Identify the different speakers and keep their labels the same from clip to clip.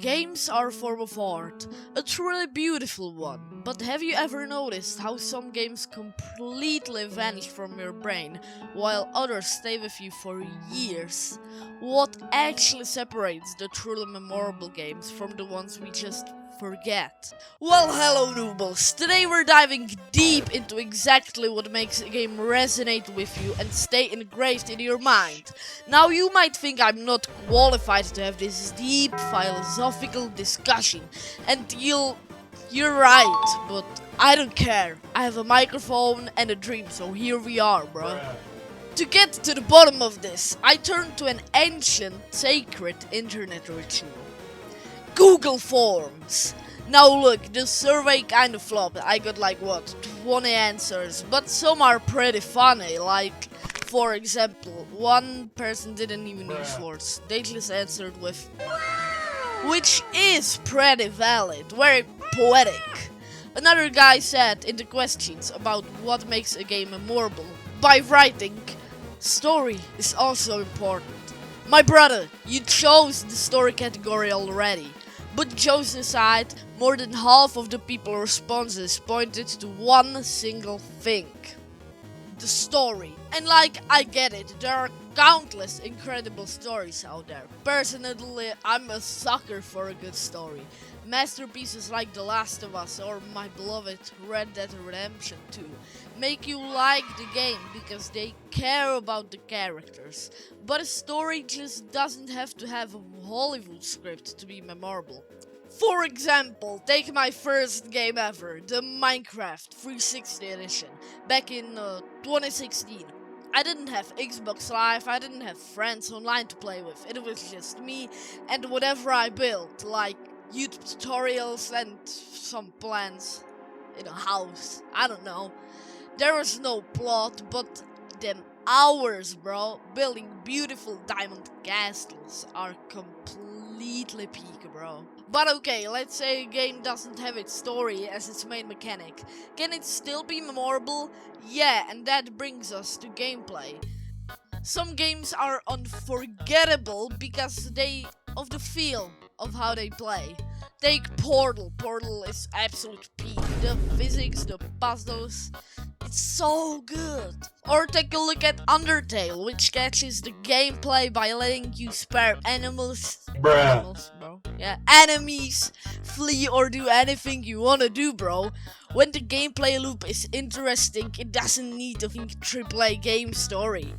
Speaker 1: Games are a form of art, a truly beautiful one. But have you ever noticed how some games completely vanish from your brain, while others stay with you for years? What actually separates the truly memorable games from the ones we just forget? Well, hello Noobbles! Today we're diving deep into exactly what makes a game resonate with you and stay engraved in your mind. Now you might think I'm not qualified to have this deep philosophical discussion, and you're right, but I don't care. I have a microphone and a dream, so here we are, bro. To get to the bottom of this, I turned to an ancient, sacred internet ritual. Google Forms. Now look, the survey kind of flopped. I got like what, 20 answers, but some are pretty funny. Like, for example, one person didn't even use words. They just answered with, which is pretty valid, very poetic. Another guy said in the questions about what makes a game memorable by writing, story is also important. My brother, you chose the story category already. But jokes aside, more than half of the people's responses pointed to one single thing. The story. And like, I get it, there are countless incredible stories out there. Personally, I'm a sucker for a good story. Masterpieces like The Last of Us or my beloved Red Dead Redemption 2 make you like the game because they care about the characters. But a story just doesn't have to have a Hollywood script to be memorable. For example, take my first game ever, the Minecraft 360 edition, back in 2016. I didn't have Xbox Live, I didn't have friends online to play with, it was just me and whatever I built, like YouTube tutorials and some plans in a house, I don't know. There was no plot, but them hours, bro, building beautiful diamond castles are completely peak, bro. But okay, let's say a game doesn't have its story as its main mechanic. Can it still be memorable? Yeah, and that brings us to gameplay. Some games are unforgettable because of the feel of how they play. Take Portal. Portal is absolute peak. The physics, the puzzles, it's so good. Or take a look at Undertale, which catches the gameplay by letting you spare animals, bro. Yeah, enemies, flee or do anything you wanna do, bro. When the gameplay loop is interesting, it doesn't need a AAA game story.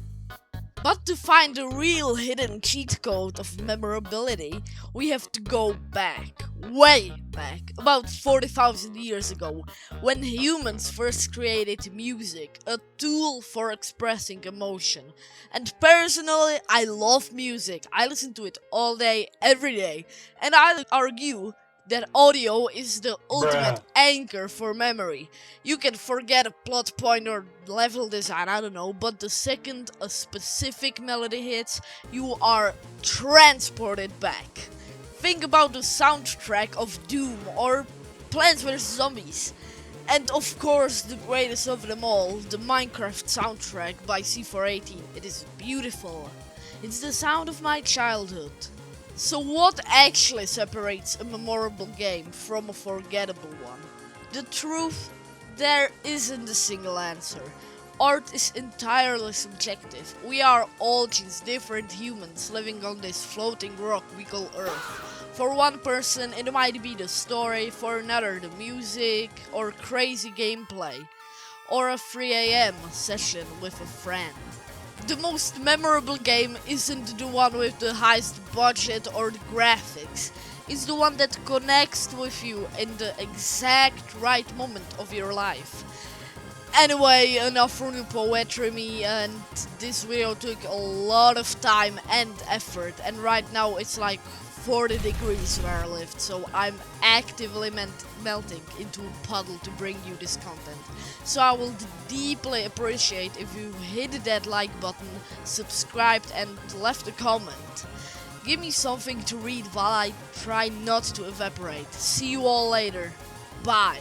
Speaker 1: But to find the real hidden cheat code of memorability, we have to go back, way back, about 40,000 years ago, when humans first created music, a tool for expressing emotion. And personally, I love music. I listen to it all day, every day, and I argue that audio is the ultimate anchor for memory. You can forget a plot point or level design, I don't know, but the second a specific melody hits, you are transported back. Think about the soundtrack of Doom or Plants vs Zombies. And of course, the greatest of them all, the Minecraft soundtrack by C418. It is beautiful. It's the sound of my childhood. So what actually separates a memorable game from a forgettable one? The truth, there isn't a single answer. Art is entirely subjective. We are all just different humans living on this floating rock we call Earth. For one person it might be the story, for another the music, or crazy gameplay, or a 3 AM session with a friend. The most memorable game isn't the one with the highest budget or the graphics. It's the one that connects with you in the exact right moment of your life. Anyway, enough for new poetry me, and this video took a lot of time and effort, and right now it's like 40 degrees where I live, so I'm actively melting into a puddle to bring you this content. So I will deeply appreciate if you hit that like button, subscribed and left a comment. Give me something to read while I try not to evaporate. See you all later. Bye.